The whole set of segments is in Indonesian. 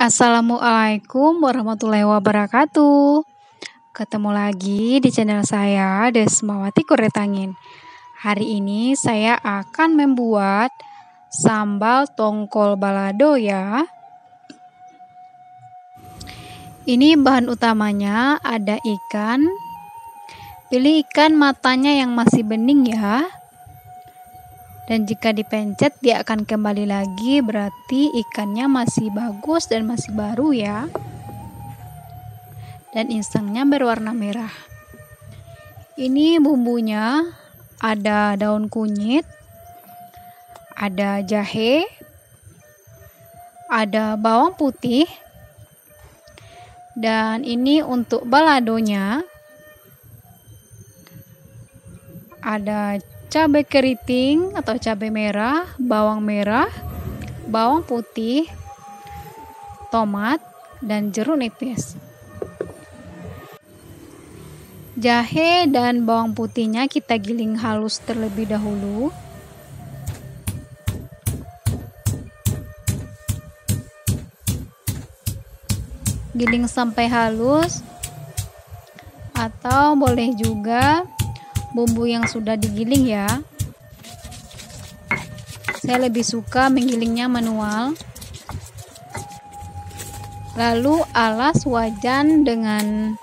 Assalamualaikum warahmatullahi wabarakatuh. Ketemu lagi di channel saya, Desmawati Kuretangin. Hari ini saya akan membuat sambal tongkol balado ya. Ini bahan utamanya ada ikan. Pilih ikan matanya yang masih bening ya. Dan jika dipencet dia akan kembali lagi, berarti ikannya masih bagus dan masih baru ya. Dan insangnya berwarna merah. Ini bumbunya ada daun kunyit, ada jahe, ada bawang putih, dan ini untuk baladonya ada cabai keriting atau cabai merah, bawang putih, tomat, dan jeruk nipis. Jahe dan bawang putihnya kita giling halus terlebih dahulu. Giling sampai halus, atau boleh juga bumbu yang sudah digiling ya. Saya lebih suka menggilingnya manual. Lalu alas wajan dengan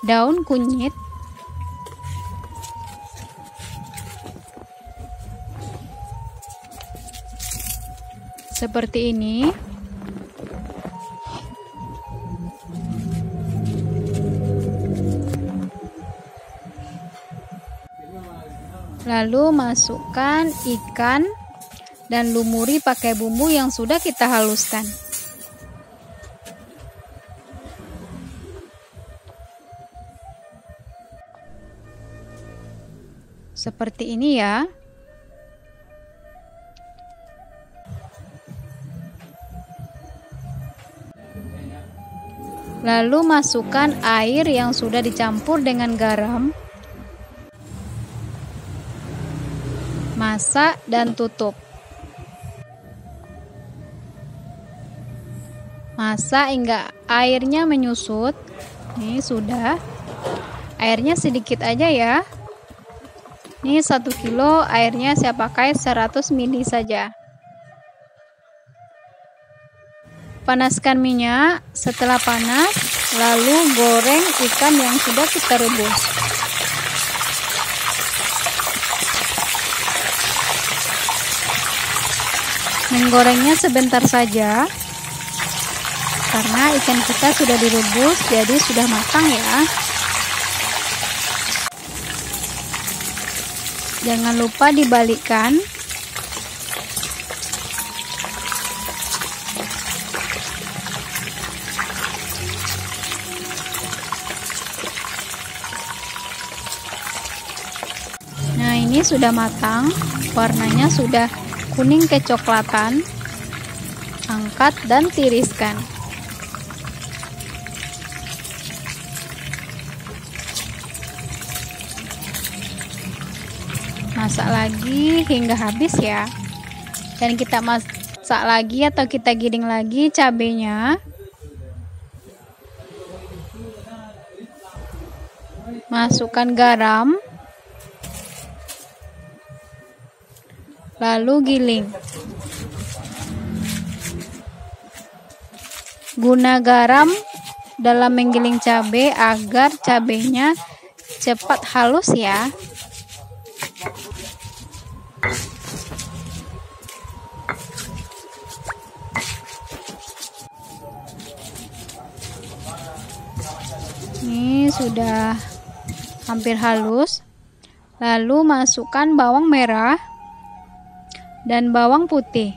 daun kunyit. Seperti ini. Lalu masukkan ikan dan lumuri pakai bumbu yang sudah kita haluskan. Seperti ini ya. Lalu masukkan air yang sudah dicampur dengan garam. Masak dan tutup. Masak hingga airnya menyusut. Ini sudah. Airnya sedikit aja ya. Ini 1 kilo airnya saya pakai 100 ml saja. Panaskan minyak. Setelah panas, lalu goreng ikan yang sudah kita rebus. Menggorengnya sebentar saja, karena ikan kita sudah direbus, jadi sudah matang ya. Jangan lupa dibalikkan. Nah, ini sudah matang, warnanya sudah kuning kecoklatan. Angkat dan tiriskan. Masak lagi hingga habis ya. Dan kita masak lagi atau kita giling lagi cabenya. Masukkan garam. Lalu giling. Guna garam dalam menggiling cabai agar cabainya cepat halus ya. Ini sudah hampir halus. Lalu masukkan bawang merah dan bawang putih.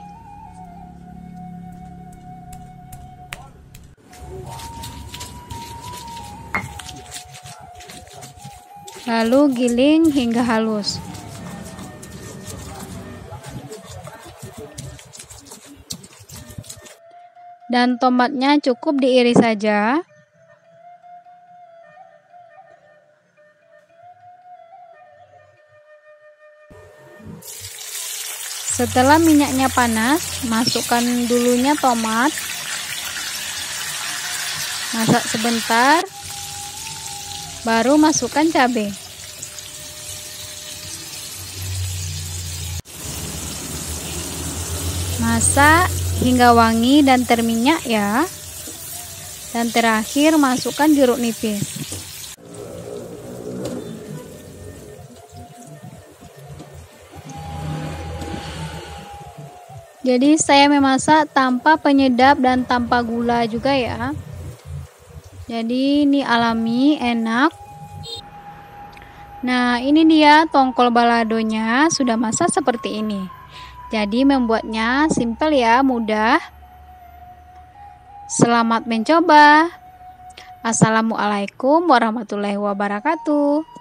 Lalu giling hingga halus. Dan tomatnya cukup diiris saja. Setelah minyaknya panas, masukkan dulunya tomat. Masak sebentar, baru masukkan cabai. Masak hingga wangi dan terminyak ya. Dan terakhir masukkan jeruk nipis. Jadi saya memasak tanpa penyedap dan tanpa gula juga ya. Jadi ini alami, enak. Nah, ini dia tongkol baladonya sudah masak seperti ini. Jadi membuatnya simpel ya, mudah. Selamat mencoba. Assalamualaikum warahmatullahi wabarakatuh.